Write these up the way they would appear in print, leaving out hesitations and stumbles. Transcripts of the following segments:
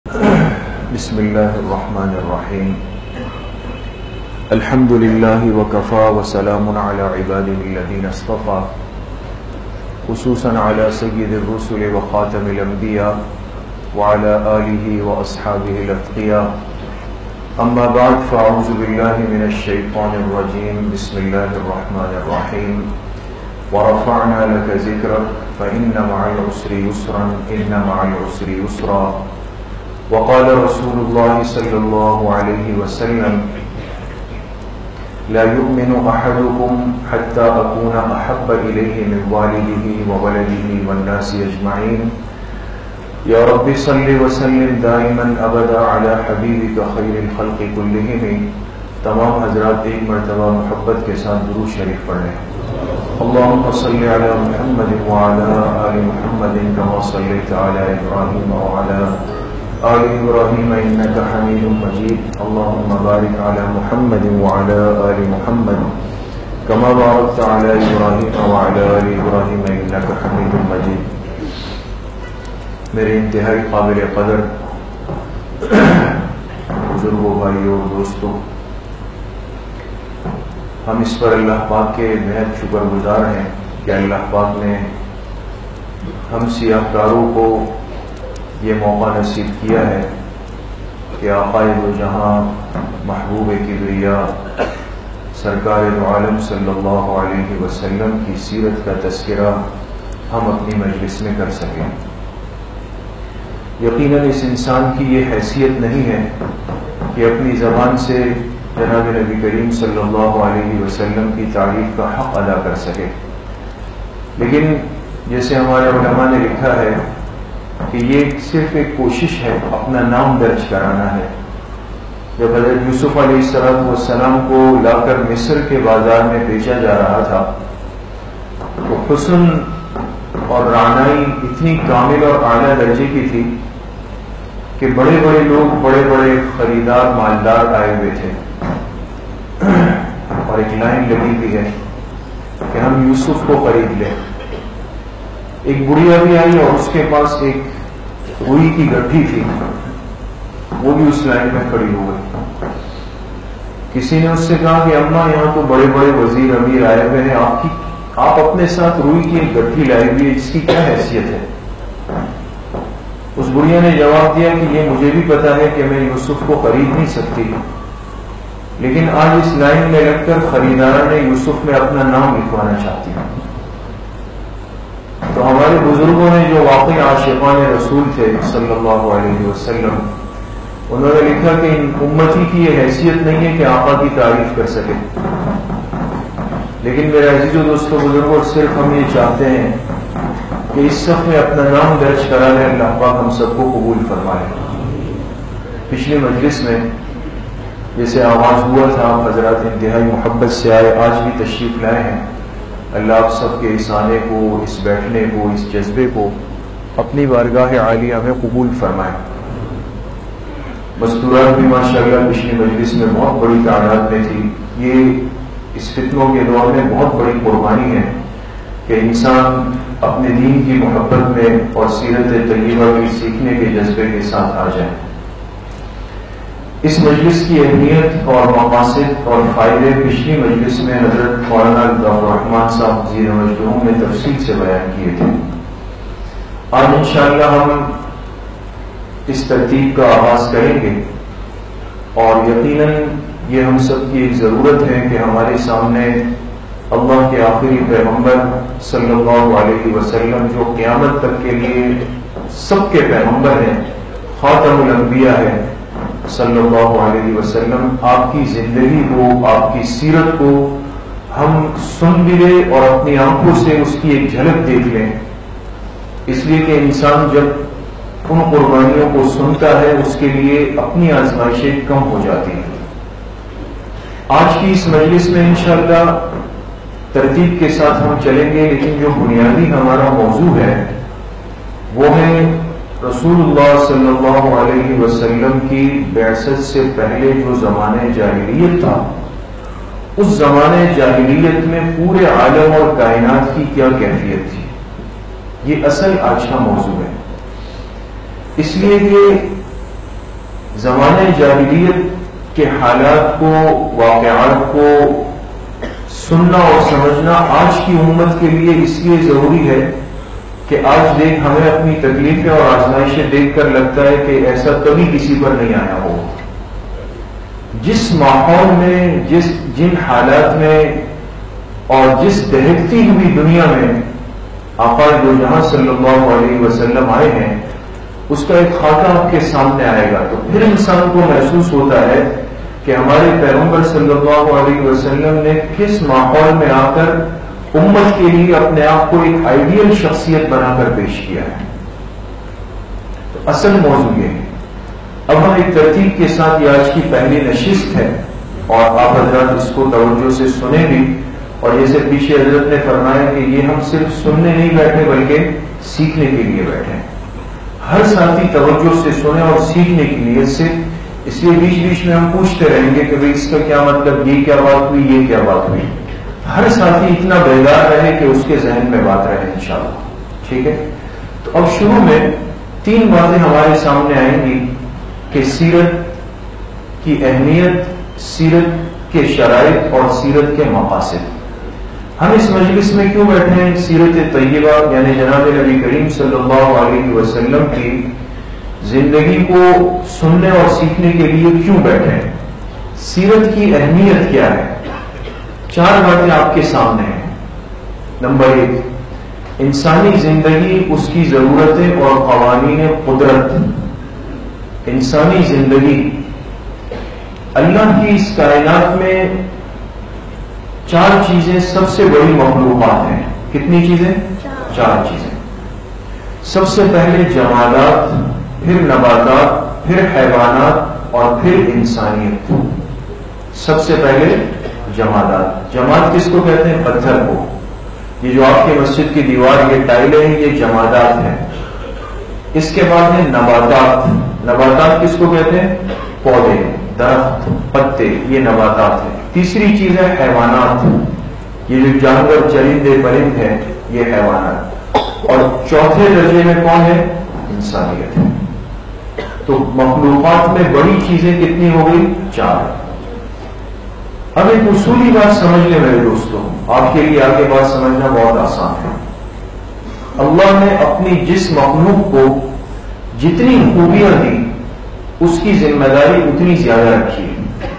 بسم الله الرحمن الرحيم. الحمد لله وكفى وسلام على عباده الذين اصطفى، خصوصا على سيد الرسل وخاتم الأنبياء وعلى آله وأصحابه الأتقياء. أما بعد فأعوذ بالله من الشيطان الرجيم. بسم الله الرحمن الرحيم. ورفعنا لك ذكرك فإن مع العسر يسرا إن مع العسر يسرا. وقال رسول الله صلى الله عليه وسلم: لا يؤمن أحدكم حتى أكون أحب إليه من والده وولده والناس أجمعين. یا رب صل وسلم دائما ابدا على حبیبک خیر الخلق كلهم. تمام حضرات ایک مرتبہ محبت کے ساتھ درود شریف پڑھ لیں. اللهم صل على محمد وعلى آل محمد كما صليت على إبراهيم وعلى آل إبراهيم إنك حميد مجيد. اللهم بارك على محمد وعلى آل محمد كما باركت على إبراهيم وعلى آل إبراهيم إنك حميد مجيد. میرے انتہائی قابل قدر بزرگوں، بھائیوں اور دوستوں، ہم اس پر اللہ پاک کے بہت شکر گزار ہیں کہ اللہ پاک نے ہم سیاہ کاروں کو یہ موقع نصیب کیا ہے کہ آقائے دو جہاں محبوب کبریا سرکار دو عالم صلی اللہ علیہ وسلم کی سیرت کا تذکرہ ہم اپنی مجلس میں کر سکیں. یقیناً اس انسان کی یہ حیثیت نہیں ہے کہ اپنی زبان سے جناب نبی کریم صلی اللہ علیہ وسلم کی تعریف کا حق ادا کر سکے، لیکن جیسے ہمارے علماء نے لکھا ہے کہ یہ صرف ایک کوشش ہے، اپنا نام درج کرانا ہے. جب حضرت یوسف علیہ السلام کو لا کر مصر کے بازار میں بیچا جا رہا تھا تو حسن اور رعنائی اتنی کامل اور اعلیٰ درجے کی تھی کہ بڑے بڑے لوگ، بڑے بڑے خریدار، مالدار آئے ہوئے تھے اور ایک لائن لگی ہوئی ہے کہ ہم یوسف کو خرید لیں. ایک بڑھیا بھی آئی اور اس کے پاس ایک روئی کی گٹھی تھی، وہ بھی اس لائن میں کھڑی ہو گئی. کسی نے اس سے کہا کہ اماں یہاں تو بڑے بڑے وزیر امیر آئے ہوئے ہیں، آپ اپنے ساتھ روئی کی ایک گٹھی لائی ہوئی ہے، اس کی کیا حیثیت ہے؟ اس بڑھیا نے جواب دیا کہ یہ مجھے بھی پتا ہے کہ میں یوسف کو خرید نہیں سکتی، لیکن آج اس لائن میں لگ کر خریدارہ نے یوسف میں اپنا نام لکھوانا چاہتی ہوں. تو ہمارے بزرگوں نے جو واقعی عاشقان رسول تھے صلی اللہ علیہ وسلم، انہوں نے لکھا کہ ان امتی کی یہ حیثیت نہیں ہے کہ آقا کی تعریف کر سکے، لیکن میرے عزیز و دوستوں، بزرگوں، صرف ہم یہ چاہتے ہیں کہ اس صف میں اپنا نام درج کرا لیں. اللہ پاک ہم سب کو قبول فرمائے. پچھلی مجلس میں جیسے آغاز ہوا تھا، آپ حضرات انتہائی محبت سے آئے، آج بھی تشریف لائے ہیں. اللہ آپ سب کے اس آنے کو، اس بیٹھنے کو، اس جذبے کو اپنی بارگاہ عالیہ میں قبول فرمائے. مستورات بھی ماشاءاللہ پچھلی مجلس میں بہت بڑی تعداد میں تھی. یہ اس فتنوں کے دور میں بہت بڑی قربانی ہے کہ انسان اپنے دین کی محبت میں اور سیرت طیبہ کی سیکھنے کے جذبے کے ساتھ آ جائیں. اس مجلس کی اہمیت اور مقاصد اور فائدے پچھلی مجلس میں حضرت مولانا عبدالرحمان صاحب زیر مجدہوں میں تفصیل سے بیان کیے تھے. آج انشاءاللہ ہم اس ترتیب کا آغاز کریں گے اور یقیناً یہ ہم سب کی ایک ضرورت ہے کہ ہمارے سامنے اللہ کے آخری پیغمبر صلی اللہ علیہ وسلم، جو قیامت تک کے لیے سب کے پیغمبر ہیں، خاتم الانبیاء ہے صلی اللہ علیہ وسلم، آپ کی زندگی کو، آپ کی سیرت کو ہم سن بھی لیں اور اپنی آنکھوں سے اس کی ایک جھلک دیکھ لیں. اس لیے کہ انسان جب ان قربانیوں کو سنتا ہے اس کے لیے اپنی آزمائشیں کم ہو جاتی ہیں. آج کی اس مجلس میں انشاءاللہ ترتیب کے ساتھ ہم چلیں گے، لیکن جو بنیادی ہمارا موضوع ہے وہ ہے رسول اللہ صلی اللہ علیہ وسلم کی بعثت سے پہلے جو زمانے جاہلیت تھا، اس زمانے جاہلیت میں پورے عالم اور کائنات کی کیا کیفیت تھی. یہ اصل آج کا موضوع ہے. اس لیے کہ زمانہ جاہلیت کے حالات کو، واقعات کو سننا اور سمجھنا آج کی امت کے لیے اس لیے ضروری ہے کہ آج دیکھ ہمیں اپنی تکلیفیں اور آزمائشیں دیکھ کر لگتا ہے کہ ایسا کبھی کسی پر نہیں آیا ہو. جس ماحول میں، جن حالات میں اور جس دہکتی ہوئی دنیا میں آقا دو جہاں صلی اللہ علیہ وسلم آئے ہیں، اس کا ایک خاکہ آپ کے سامنے آئے گا، تو پھر انسان کو محسوس ہوتا ہے کہ ہمارے پیغمبر صلی اللہ علیہ وسلم نے کس ماحول میں آ کر امت کے لیے اپنے آپ کو ایک آئیڈیل شخصیت بنا کر پیش کیا ہے. تو اصل موضوع یہ ہے. اب ہم ایک ترتیب کے ساتھ یہ آج کی پہلی نشست ہے اور آپ حضرات اس کو توجہ سے سنیں بھی، اور جیسے پیچھے حضرت نے فرمایا کہ یہ ہم صرف سننے نہیں بیٹھے بلکہ سیکھنے کے لیے بیٹھے ہیں. ہر ساتھی توجہ سے سنیں اور سیکھنے کی نیت سے. اس لیے بیچ بیچ میں ہم پوچھتے رہیں گے کہ بھئی اس کا کیا مطلب، یہ کیا بات ہوئی، یہ کیا بات ہوئی. ہر ساتھی اتنا بیدار رہے کہ اس کے ذہن میں بات رہے انشاءاللہ. ٹھیک ہے. تو اب شروع میں 3 باتیں ہمارے سامنے آئیں گی کہ سیرت کی اہمیت، سیرت کے شرائط اور سیرت کے مقاصد. ہم اس مجلس میں کیوں بیٹھے ہیں؟ سیرت طیبہ یعنی جناب نبی کریم صلی اللہ علیہ وسلم کی زندگی کو سننے اور سیکھنے کے لیے کیوں بیٹھے ہیں؟ سیرت کی اہمیت کیا ہے؟ 4 باتیں آپ کے سامنے ہیں. نمبر 1، انسانی زندگی، اس کی ضرورتیں اور قوانین قدرت. انسانی زندگی، اللہ کی اس کائنات میں 4 چیزیں سب سے بڑی مخلوقات ہیں. کتنی چیزیں؟ 4 چیزیں. سب سے پہلے جمادات، پھر نباتات، پھر حیوانات اور پھر انسانیت. سب سے پہلے جمادات. جماد کس کو کہتے ہیں؟ پتھر کو. یہ جو آپ کی مسجد کی دیوار، یہ ٹائلیں ہیں، یہ جمادات ہیں. اس کے بعد ہے نباتات. نباتات کس کو کہتے ہیں؟ پودے، درخت، پتے، یہ نباتات ہیں. تیسری چیز ہے حیوانات. یہ جو جانور، چرندے، پرند ہیں، یہ حیوانات. اور چوتھے درجے میں کون ہے؟ انسانیت. تو مخلوقات میں بڑی چیزیں کتنی ہو گئی؟ 4. اب ایک اصولی بات سمجھ لیں میرے دوستوں، آپ کے لیے آگے بات سمجھنا بہت آسان ہے. اللہ نے اپنی جس مخلوق کو جتنی خوبیاں دی، اس کی ذمہ داری اتنی زیادہ رکھی ہے.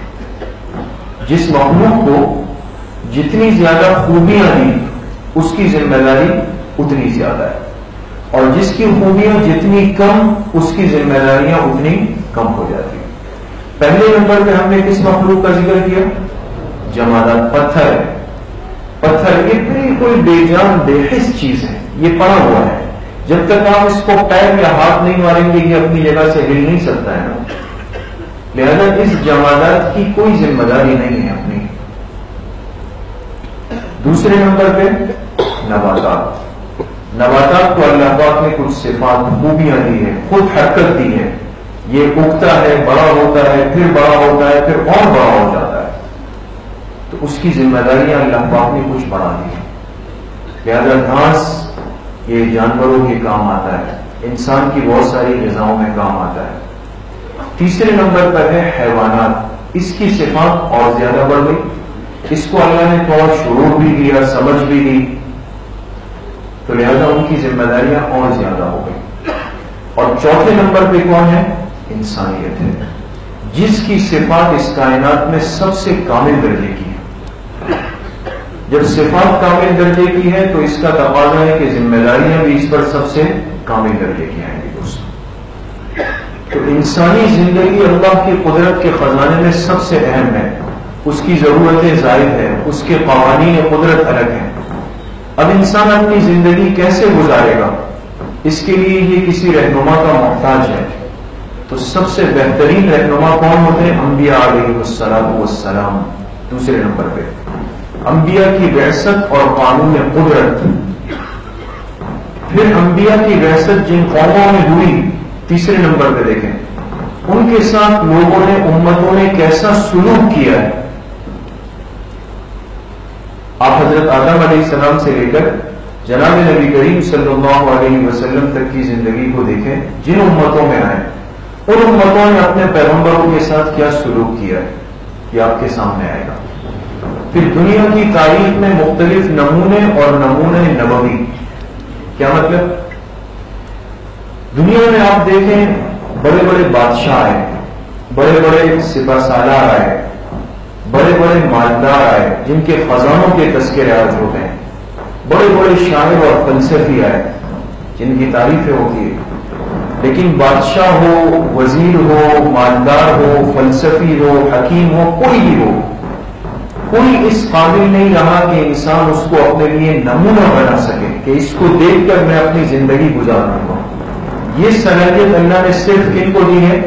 جس مخلوق کو جتنی زیادہ خوبیاں دی، اس کی ذمہ داری اتنی زیادہ ہے. اور جس کی خوبیاں جتنی کم، اس کی ذمہ داریاں اتنی کم ہو جاتی ہیں. پہلے نمبر پہ ہم نے کس مخلوق کا ذکر کیا؟ جمادات. پتھر ہے. پتھر یہ بالکل بے جان بے حس چیز ہے، یہ پڑا ہوا ہے. جب تک آپ اس کو پیر یا ہاتھ نہیں ماریں گے، یہ اپنی جگہ سے ہل نہیں سکتا ہے نا. لہذا اس جمادات کی کوئی ذمہ داری نہیں ہے اپنی. دوسرے نمبر پہ نباتات. نباتات کو اللہ پاک نے کچھ صفات، خوبیاں دی ہیں، خود حرکت دی ہے. یہ اگتا ہے، بڑا ہوتا ہے، پھر بڑا ہوتا ہے، پھر اور بڑا ہو جاتا ہے. تو اس کی ذمہ داریاں اللہ پاک نے کچھ بڑھا دی ہیں. لہذا گھاس یہ جانوروں کے کام آتا ہے، انسان کی بہت ساری غذاؤں میں کام آتا ہے. تیسرے نمبر پر ہے حیوانات. اس کی صفات اور زیادہ بڑھ گئی. اس کو اللہ نے تھوڑا شعور بھی دیا، سمجھ بھی دی، تو لہذا ان کی ذمہ داریاں اور زیادہ ہو گئی. اور چوتھے نمبر پہ کون ہے؟ انسانیت ہے، جس کی صفات اس کائنات میں سب سے کامل درجے کی ہے. جب صفات کامل درجے کی ہے تو اس کا تقاضا ہے کہ ذمہ داریاں بھی اس پر سب سے کامل درجے کی آئیں گی دوستوں. تو انسانی زندگی اللہ کی قدرت کے خزانے میں سب سے اہم ہے. اس کی ضرورتیں زائد ہیں، اس کے قوانین قدرت الگ ہیں. اب انسان اپنی زندگی کیسے گزارے گا، اس کے لیے یہ کسی رہنما کا محتاج ہے. تو سب سے بہترین رہنما کون ہوتے ہیں؟ انبیاء علیہ السلام. دوسرے نمبر پہ انبیاء کی بعثت اور قانون قدرت. پھر انبیاء کی بعثت جن قوموں میں ہوئی، تیسرے نمبر پہ دیکھیں ان کے ساتھ لوگوں نے، امتوں نے کیسا سلوک کیا ہے. آپ حضرت آدم علیہ السلام سے لے کر جناب نبی کریم صلی اللہ علیہ وسلم تک کی زندگی کو دیکھیں. جن امتوں میں آئے ان امتوں نے اپنے پیغمبروں کے ساتھ کیا سلوک کیا ہے یہ آپ کے سامنے آئے گا. پھر دنیا کی تاریخ میں مختلف نمونے اور نمونے نبوی. کیا مطلب؟ دنیا میں آپ دیکھیں بڑے بڑے بادشاہ آئے, بڑے بڑے سپہ سالار آئے, بڑے بڑے مالدار آئے جن کے خزانوں کے تذکرے آج ہوتے ہیں, بڑے بڑے شاعر اور فلسفی آئے جن کی تعریفیں ہوتی ہیں. لیکن بادشاہ ہو, وزیر ہو, مالدار ہو, فلسفی ہو, حکیم ہو, کوئی بھی ہو, کوئی اس قابل نہیں رہا کہ انسان اس کو اپنے لیے نمونہ بنا سکے کہ اس کو دیکھ کر میں اپنی زندگی گزاروں گا. یہ صلاحیت اللہ نے صرف کن کو دی ہے؟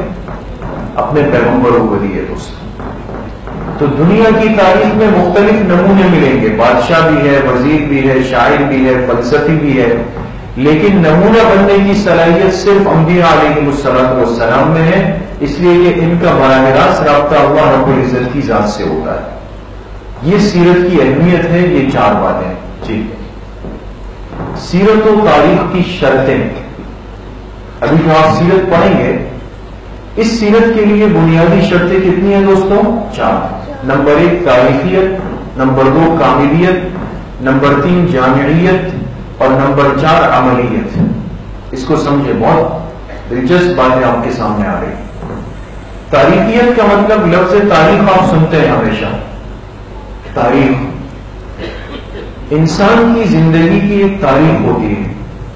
اپنے پیغمبروں کو دی ہے. دوست تو دنیا کی تاریخ میں مختلف نمونے ملیں گے, بادشاہ بھی ہے, وزیر بھی ہے, شاعر بھی ہے, فلسفی بھی ہے, لیکن نمونہ بننے کی صلاحیت صرف انبیاء علیہ السلام میں ہے. اس لیے کہ ان کا براہ راست رابطہ اللہ رب العزت کی ذات سے ہوتا ہے. یہ سیرت کی اہمیت ہے. یہ 4 باتیں. جی, سیرت و تاریخ کی شرطیں. ابھی جو آپ سیرت پڑھیں گے, اس سیرت کے لیے بنیادی شرطیں کتنی ہیں دوستوں؟ 4. نمبر 1 تاریخیت, نمبر 2 کاملیت, نمبر 3 جامعیت اور نمبر 4 عملیت. اس کو سمجھے, بہت دلچسپ باتیں آپ کے سامنے آ رہی. تاریخیت کا مطلب, لفظ تاریخ آپ سنتے ہیں ہمیشہ. تاریخ انسان کی زندگی کی ایک تاریخ ہوتی ہے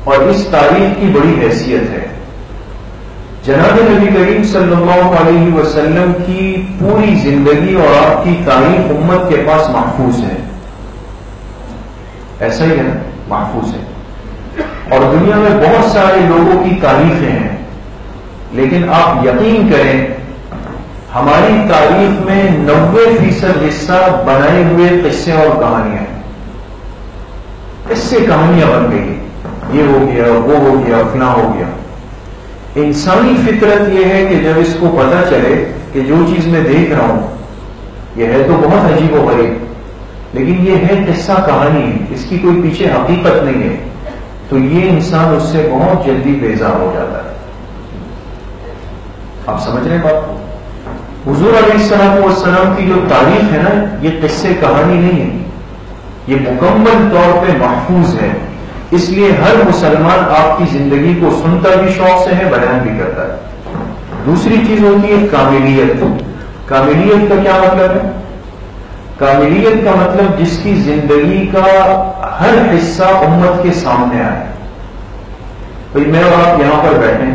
اور اس تاریخ کی بڑی حیثیت ہے. جناب نبی کریم صلی اللہ علیہ وسلم کی پوری زندگی اور آپ کی تاریخ امت کے پاس محفوظ ہے. ایسا ہی ہے نا, محفوظ ہے. اور دنیا میں بہت سارے لوگوں کی تاریخیں ہیں, لیکن آپ یقین کریں ہماری تاریخ میں 90% حصہ بنائے ہوئے قصے اور کہانیاں ہیں. اس سے کہانیاں بن گئی, یہ ہو گیا, وہ ہو گیا, فلاں ہو گیا. انسانی فطرت یہ ہے کہ جب اس کو پتہ چلے کہ جو چیز میں دیکھ رہا ہوں یہ ہے تو بہت عجیب و غریب, لیکن یہ ہے قصہ کہانی ہے, اس کی کوئی پیچھے حقیقت نہیں ہے, تو یہ انسان اس سے بہت جلدی بیزار ہو جاتا ہے. آپ سمجھ رہے ہیں بات کو؟ حضور علیہ السلام کی جو تاریخ ہے نا, یہ قصے کہانی نہیں ہے, یہ مکمل طور پہ محفوظ ہے. اس لیے ہر مسلمان آپ کی زندگی کو سنتا بھی شوق سے ہے, بیان بھی کرتا ہے. دوسری چیز ہوتی ہے کاملیت. کاملیت کا کیا مطلب ہے؟ کاملیت کا مطلب جس کی زندگی کا ہر حصہ امت کے سامنے آئے. بھائی میں اور آپ یہاں پر بیٹھے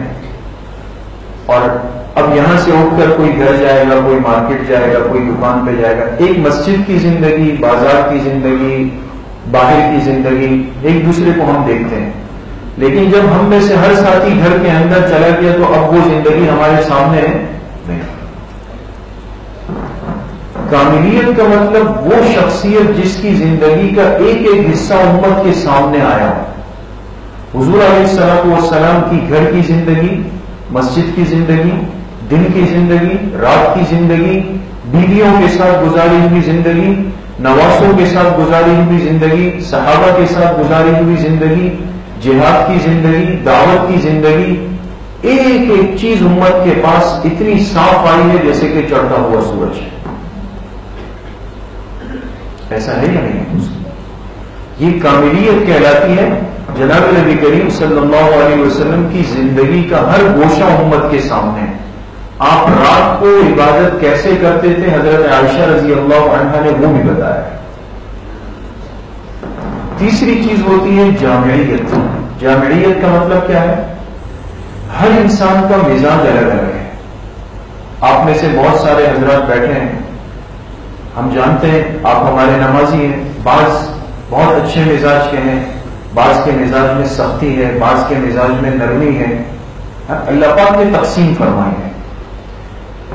اور اب یہاں سے اٹھ کر کوئی گھر جائے گا, کوئی مارکیٹ جائے گا, کوئی دکان پہ جائے گا, ایک مسجد کی زندگی, بازار کی زندگی, باہر کی زندگی, ایک دوسرے کو ہم دیکھتے ہیں. لیکن جب ہم میں سے ہر ساتھی گھر کے اندر چلا گیا تو اب وہ زندگی ہمارے سامنے نہیں. کاملیت کا مطلب وہ شخصیت جس کی زندگی کا ایک ایک حصہ امت کے سامنے آیا. حضور علیہ السلام کی گھر کی زندگی, مسجد کی زندگی, دن کی زندگی, رات کی زندگی, بیویوں کے ساتھ گزاری ہوئی زندگی, نواسوں کے ساتھ گزاری ہوئی زندگی, صحابہ کے ساتھ گزاری ہوئی زندگی, جہاد کی زندگی, دعوت کی زندگی, ایک ایک چیز امت کے پاس اتنی صاف آئی ہے جیسے کہ چڑھتا ہوا سورج. ایسا ہے یا نہیں؟ یہ کاملیت کہلاتی ہے. جناب نبی کریم صلی اللہ علیہ وسلم کی زندگی کا ہر گوشہ امت کے سامنے. آپ رات کو عبادت کیسے کرتے تھے حضرت عائشہ رضی اللہ عنہا نے وہ بھی بتایا. تیسری چیز ہوتی ہے جامعیت. جامعیت کا مطلب کیا ہے؟ ہر انسان کا مزاج الگ الگ ہے. آپ میں سے بہت سارے حضرات بیٹھے ہیں, ہم جانتے ہیں آپ ہمارے نمازی ہیں, بعض بہت اچھے مزاج کے ہیں, بعض کے مزاج میں سختی ہے, بعض کے مزاج میں نرمی ہے. اللہ پاک نے تقسیم فرمائی ہے.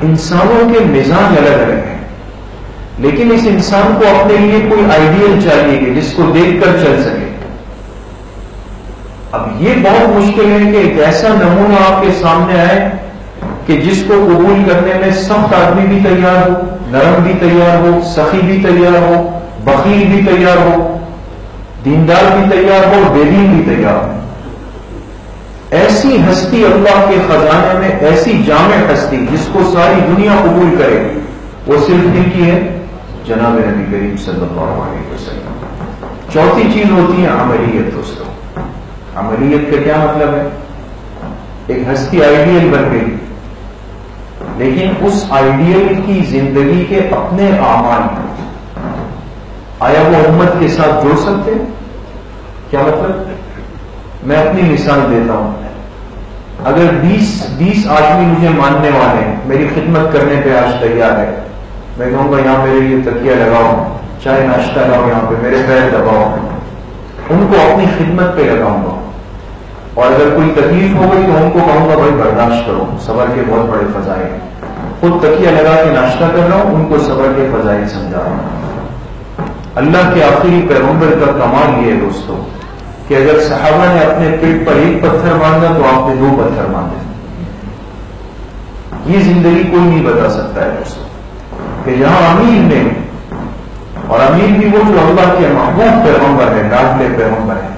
انسانوں کے مزاج الگ الگ ہیں, لیکن اس انسان کو اپنے لیے کوئی آئیڈیل چاہیے کہ جس کو دیکھ کر چل سکے. اب یہ بہت مشکل ہے کہ ایک ایسا نمونہ آپ کے سامنے آئے کہ جس کو قبول کرنے میں سخت آدمی بھی تیار ہو, نرم بھی تیار ہو, سخی بھی تیار ہو, بخیل بھی تیار ہو, دیندار بھی تیار ہو, بے دین بھی تیار ہو. ایسی ہستی اللہ کے خزانے میں، ایسی جامع ہستی جس کو ساری دنیا قبول کرے، وہ صرف ان کی ہے جناب نبی کریم صلی اللہ علیہ وسلم۔ چوتھی چیز ہوتی ہے عملیت۔ دوستوں، عملیت کا کیا مطلب ہے؟ ایک ہستی آئیڈیل بن گئی، لیکن اس آئیڈیل کی زندگی کے اپنے اعمال آیا وہ امت کے ساتھ جوڑ سکتے ہیں؟ کیا مطلب؟ میں اپنی مثال دیتا ہوں۔ اگر 20 آدمی مجھے ماننے والے ہیں، میری خدمت کرنے پہ آج تیار ہے، میں کہوں گا یہاں میرے لیے تکیہ لگاؤ، چائے ناشتہ لاؤ، یہاں پہ میرے پیر دباؤ، ان کو اپنی خدمت پہ لگاؤں گا، اور اگر کوئی تکلیف ہو گئی تو ان کو کہوں گا بھائی برداشت کرو، صبر کے بہت بڑے فضائل ہیں۔ خود تکیہ لگا کے ناشتہ کر رہا ہوں، ان کو صبر کے فضائل سمجھا رہا ہوں۔ اللہ کے آخری پیغمبر کا کمال یہ ہے دوستوں کہ اگر صحابہ نے اپنے پیٹ پر ایک پتھر باندھا تو آپ نے 2 پتھر باندھے۔ یہ زندگی کوئی نہیں بتا سکتا ہے دوستوں کہ یہاں امیر نے، اور امیر بھی وہ جو اللہ کے محبوب پیغمبر ہے، لاڈلے پیغمبر ہے،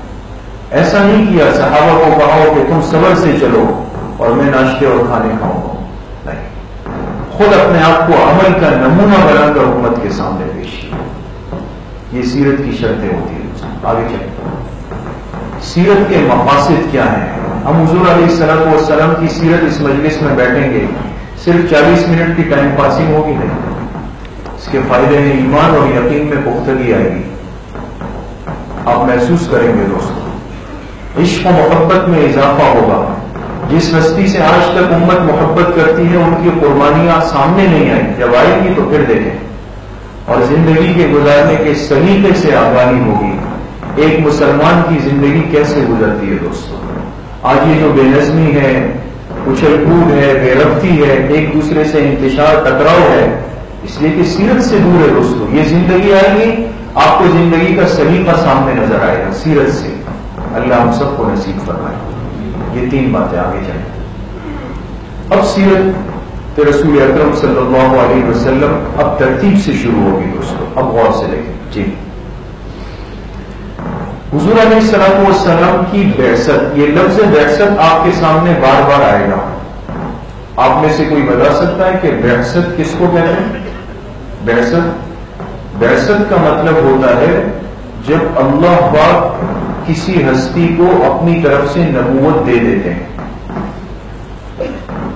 ایسا نہیں کیا صحابہ کو کہا کہ تم صبر سے چلو اور میں ناشتے اور کھانے کھاؤں گا، نہیں، خود اپنے آپ کو عمل کا نمونہ بنا کر امت کے سامنے پیش کیا۔ یہ سیرت کی شرطیں ہوتی ہیں۔ آگے چلیں، سیرت کے مقاصد کیا ہیں؟ ہم حضور علیہ السلام کی سیرت اس مجلس میں بیٹھیں گے، صرف 40 منٹ کی ٹائم پاسنگ ہوگی نہیں، اس کے فائدے میں ایمان اور یقین میں پختگی آئے گی، آپ محسوس کریں گے دوستوں، عشق و محبت میں اضافہ ہوگا۔ جس ہستی سے آج تک امت محبت کرتی ہے ان کی قربانیاں سامنے نہیں آئی، جب آئے گی تو پھر دیکھیں، اور زندگی کے گزارنے کے سلیقے سے آگاہی ہوگی ایک مسلمان کی زندگی کیسے گزرتی ہے دوستوں۔ آج یہ جو بے نظمی ہے، اچھل کود ہے، بے ربطی ہے، ایک دوسرے سے انتشار ٹکراؤ ہے، اس لیے کہ سیرت سے دور ہے دوستوں۔ یہ زندگی آئے گی، آپ کو زندگی کا سلیقہ سامنے نظر آئے گا سیرت سے۔ اللہ ہم سب کو نصیب فرمائے۔ یہ 3 باتیں آگے چلیں۔ اب سیرت رسول اکرم صلی اللہ علیہ وسلم اب ترتیب سے شروع ہوگی دوستوں، اب غور سے دیکھیں۔ جی، حضور علیہ السلام کی بعثت، یہ لفظ بعثت آپ کے سامنے بار بار آئے گا۔ آپ میں سے کوئی بتا سکتا ہے کہ بعثت کس کو کہتے ہیں؟ بعثت کا مطلب ہوتا ہے جب اللہ پاک کسی ہستی کو اپنی طرف سے نبوت دے دیتے ہیں۔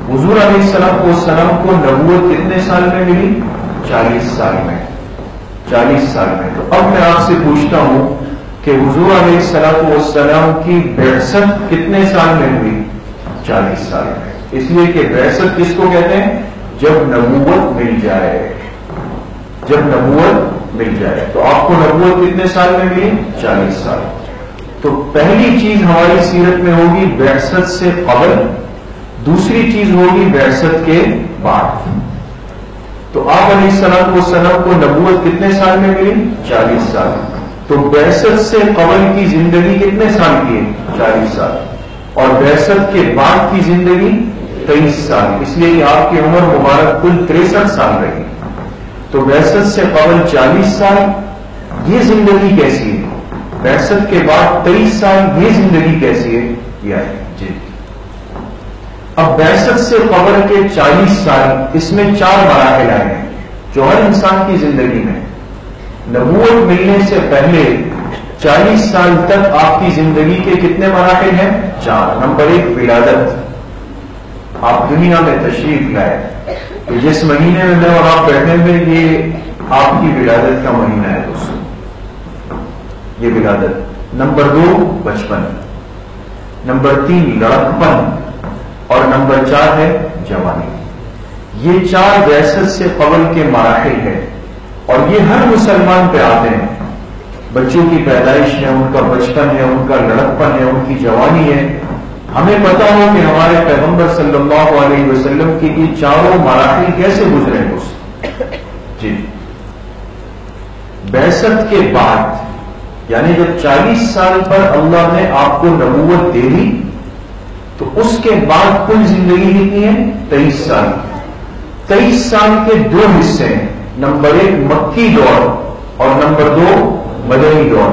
حضور علیہ السلام کو نبوت کتنے سال میں ملی؟ 40 سال میں۔ 40 سال میں۔ تو اب میں آپ سے پوچھتا ہوں کہ حضور علیہ السلام کی بعثت کتنے سال میں ہوئی؟ 40 سال میں۔ اس لیے کہ بعثت کس کو کہتے ہیں؟ جب نبوت مل جائے، جب نبوت مل جائے۔ تو آپ کو نبوت کتنے سال میں ملی؟ 40 سال۔ تو پہلی چیز ہماری سیرت میں ہوگی بعثت سے قبل، دوسری چیز ہوگی بعثت کے بعد۔ تو آپ علیہ السلام کو نبوت کتنے سال میں ملی؟ 40 سال۔ تو بعثت سے قبل کی زندگی کتنے سال کی ہے؟ 40 سال۔ اور بعثت کے بعد کی زندگی 23 سال، اس لیے کہ آپ کی عمر مبارک کل 63 سال رہی۔ تو بعثت سے قبل 40 سال، یہ زندگی کیسی ہے؟ بعثت کے بعد 23 سال، یہ زندگی کیسی ہے؟ یہ ہے جی۔ اب بعثت سے قبل کے 40 سال، اس میں 4 مراحل آئے ہیں جو ہر انسان کی زندگی میں۔ نبوت ملنے سے پہلے 40 سال تک آپ کی زندگی کے کتنے مراحل ہیں؟ 4۔ نمبر 1 ولادت، آپ دنیا میں تشریف لائے، کہ جس مہینے میں اور آپ بیٹھے ہوئے، یہ آپ کی ولادت کا مہینہ ہے دوستوں، یہ ولادت۔ نمبر 2 بچپن، نمبر 3 لڑکپن، اور نمبر 4 ہے جوانی۔ یہ 4 بعثت سے قبل کے مراحل ہیں، اور یہ ہر مسلمان پہ آتے ہیں۔ بچوں کی پیدائش ہے، ان کا بچپن ہے، ان کا لڑکپن ہے، ان کی جوانی ہے۔ ہمیں پتا ہو کہ ہمارے پیغمبر صلی اللہ علیہ وسلم کی یہ 4 مراحل کیسے گزرے دوست جی۔ بعثت کے بعد، یعنی جب 40 سال پر اللہ نے آپ کو نبوت دے دی، تو اس کے بعد کل زندگی کتنی ہے؟ 23 سال۔ 23 سال کے 2 حصے ہیں، نمبر 1 مکی دور اور نمبر 2 مدنی دور۔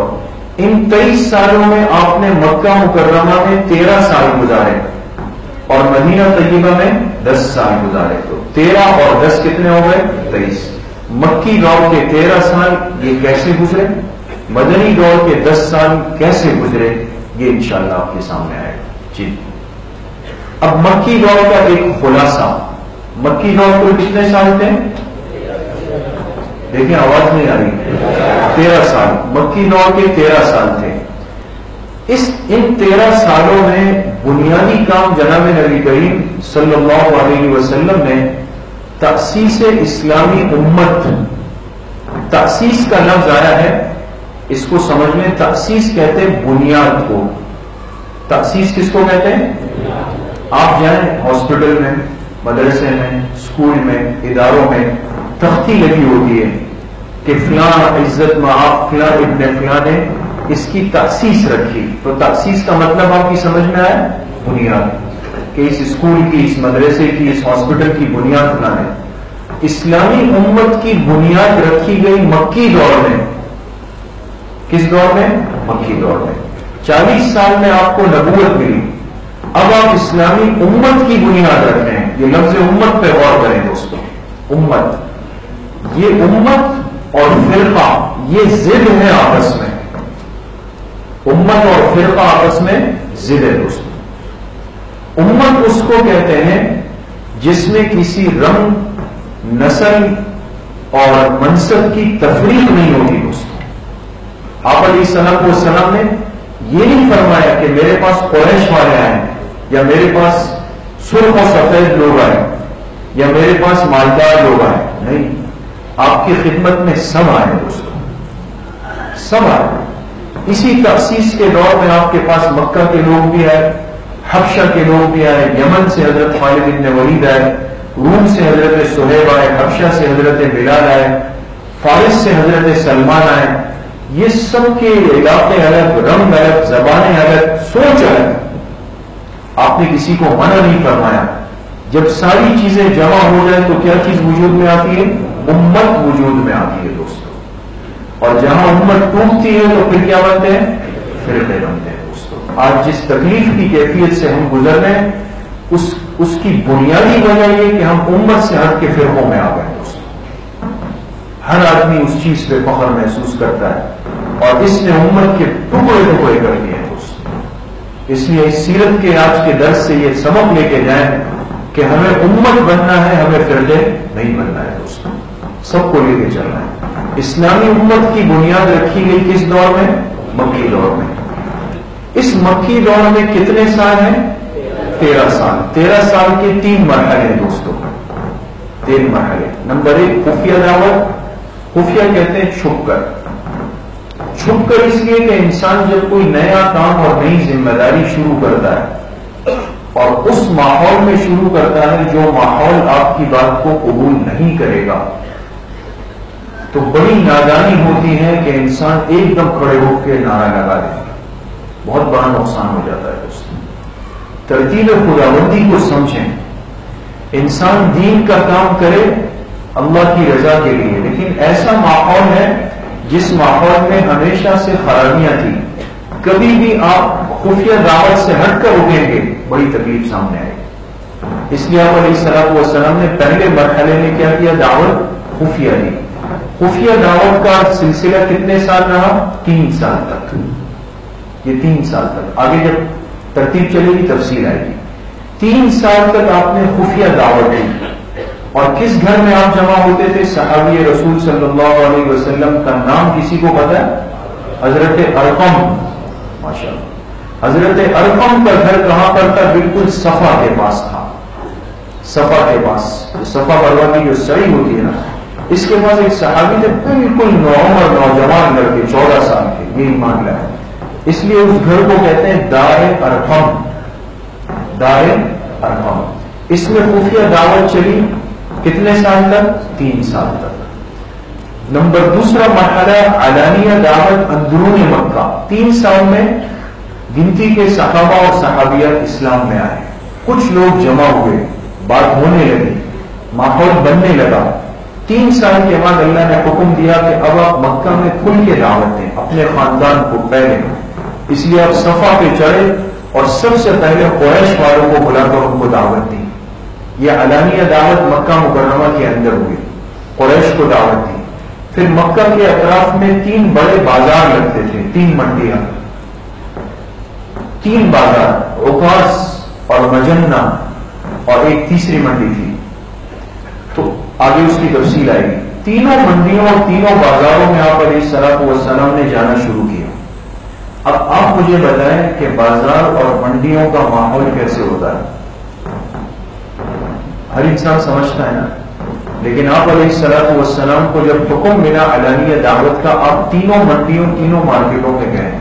ان 23 سالوں میں آپ نے مکہ مکرمہ میں 13 سال گزارے اور مدینہ طیبہ میں 10 سال گزارے، تو 13 اور 10 کتنے ہو گئے؟ 23۔ مکی دور کے 13 سال یہ کیسے گزرے، مدنی دور کے 10 سال کیسے گزرے، یہ انشاءاللہ آپ کے سامنے آئے گا۔ جی اب مکی دور کا ایک خلاصہ، مکی دور کو کتنے سال تھے؟ دیکھیں آواز نہیں آ رہی، 13 سال، مکی دور کے 13 سال تھے۔ ان 13 سالوں میں بنیادی کام جناب نبی کریم صلی اللہ علیہ وسلم نے تأسیس اسلامی امت، تأسیس کا لفظ آیا ہے، اس کو سمجھ میں، تأسیس کہتے ہیں بنیاد کو۔ تأسیس کس کو کہتے ہیں؟ آپ جائیں ہاسپٹل میں، مدرسے میں، اسکول میں، اداروں میں تختی لگی ہوتی ہے کہ فلاں عزت مآب فلاں ابن فلاں نے اس کی تأسیس رکھی، تو تأسیس کا مطلب آپ کی سمجھ میں آیا؟ بنیاد، کہ اس اسکول کی، اس مدرسے کی، اس ہاسپٹل کی بنیاد فلاں ہے۔ اسلامی امت کی بنیاد رکھی گئی مکی دور میں۔ کس دور میں؟ مکی دور میں۔ 40 سال میں آپ کو نبوت ملی، اب آپ اسلامی امت کی بنیاد رکھ رہے ہیں۔ یہ لفظ امت پہ غور کریں دوستو، امت، یہ امت اور فرقہ یہ ضد ہے آپس میں، امت اور فرقہ آپس میں ضد ہے دوستو۔ امت اس کو کہتے ہیں جس میں کسی رنگ، نسل اور منصب کی تفریق نہیں ہوگی دوستو۔ آپ علیہ السلام نے یہ نہیں فرمایا کہ میرے پاس قریش والے آئے یا میرے پاس سرخ و سفید لوگ آئے یا میرے پاس مالدار لوگ آئے، نہیں، آپ کی خدمت میں سب آئے دوستو، سب آئے۔ اسی تأسیس کے دور میں آپ کے پاس مکہ کے لوگ بھی آئے، حبشہ کے لوگ بھی آئے، یمن سے حضرت خالد بن ولید آئے، روم سے حضرت صہیب آئے، حبشہ سے حضرت بلال آئے، فارس سے حضرت سلمان آئے۔ یہ سب کے علاقے الگ، رنگ الگ، زبانیں الگ، سوچ الگ۔ آپ نے کسی کو منع نہیں فرمایا۔ جب ساری چیزیں جمع ہو جائیں تو کیا چیز وجود میں آتی ہے؟ امت وجود میں آتی ہے دوستو۔ اور جہاں امت ٹوٹتی ہے تو پھر کیا بنتے ہیں؟ فرقے بنتے ہیں دوستو۔ آج جس تکلیف کی کیفیت سے ہم گزر رہے ہیں اس کی بنیادی وجہ یہ کہ ہم امت سے ہٹ کے فرقوں میں آ گئے دوستو۔ ہر آدمی اس چیز پہ فخر محسوس کرتا ہے اور اس نے امت کے ٹکڑے ٹکڑے کر دیے ہیں دوستو۔ اس لیے اس سیرت کے آج کے درس سے یہ سبق لے کے جائیں کہ ہمیں امت بننا ہے، ہمیں فرقے نہیں بننا ہے دوستو، سب کو لے کے چلنا ہے۔ اسلامی امت کی بنیاد رکھی گئی کس دور میں؟ مکی دور میں۔ اس مکی دور میں کتنے سال ہیں؟ 13 سال۔ 13 سال کے 3 مرحلے ہیں دوستو، 3 مرحلے۔ نمبر 1 خفیہ دعوت۔ خفیہ کہتے ہیں چھپ کر، چھپ کر اس لیے کہ انسان جب کوئی نیا کام اور نئی ذمہ داری شروع کرتا ہے اور اس ماحول میں شروع کرتا ہے جو ماحول آپ کی بات کو قبول نہیں کرے گا، تو بڑی نادانی ہوتی ہے کہ انسان ایک دم کھڑے ہو کے نعرہ لگا دے، بہت بڑا نقصان ہو جاتا ہے دوستوں۔ ترتیب خداوندی کو سمجھیں، انسان دین کا کام کرے اللہ کی رضا کے لیے، لیکن ایسا ماحول ہے جس ماحول میں ہمیشہ سے خرابیاں تھی، کبھی بھی آپ خفیہ دعوت سے ہٹ کر اٹھیں گے بڑی تکلیف سامنے آئے گی۔ اس لیے آپ علیہ السلام نے پہلے مرحلے میں کیا کیا؟ دعوت خفیہ دی۔ خفیہ دعوت کا سلسلہ کتنے سال رہا؟ 3 سال تک۔ یہ 3 سال تک، آگے جب ترتیب چلے گی تفصیل آئے گی۔ 3 سال تک آپ نے خفیہ دعوت دی، اور کس گھر میں آپ جمع ہوتے تھے؟ صحابی رسول صلی اللہ علیہ وسلم کا نام کسی کو پتا ہے؟ حضرت ارقم، ماشاءاللہ۔ حضرت ارقم کا گھر کہاں پر تھا؟ بالکل صفا کے پاس تھا، صفا کے پاس، صفا مروا کی جو سڑی ہوتی ہے نا، اس کے پاس ایک صحابی تھے بالکل نوعمر نوجوان لڑکے، 14 سال کے، یہی معاملہ ہے۔ اس لیے اس گھر کو کہتے ہیں دار ارقم، دار ارقم۔ اس میں خفیہ دعوت چلی کتنے سال تک؟ 3 سال تک۔ نمبر 2 مرحلہ علانیہ دعوت اندرون مکہ۔ 3 سال میں گنتی کے صحابہ اور صحابیات اسلام میں آئے، کچھ لوگ جمع ہوئے، بات ہونے لگی، ماحول بننے لگا، 3 سال کے بعد اللہ نے حکم دیا کہ اب آپ مکہ میں کھل کے دعوت دیں اپنے خاندان کو پہلے، اس لیے آپ صفا پہ چڑھے اور سب سے پہلے قریش والوں کو بلا کر ان کو دعوت دی. یہ علانیہ دعوت مکہ مکرمہ کے اندر ہوئی، قریش کو دعوت دی. پھر مکہ کے اطراف میں 3 بڑے بازار لگتے تھے، 3 منڈیاں، 3 بازار، عکاظ اور مجنہ اور ایک تیسری منڈی تھی. تو آگے اس کی تفصیل آئے گی. تینوں منڈیوں اور تینوں بازاروں میں آپ علیہ الصلوۃ والسلام نے جانا شروع کیا. اب آپ مجھے بتائیں کہ بازار اور منڈیوں کا ماحول کیسے ہوتا ہے؟ ہر انسان سمجھتا ہے نا، لیکن آپ علیہ الصلوۃ والسلام کو جب حکم ملا علانیہ دعوت کا، آپ تینوں منڈیوں تینوں مارکیٹوں میں گئے.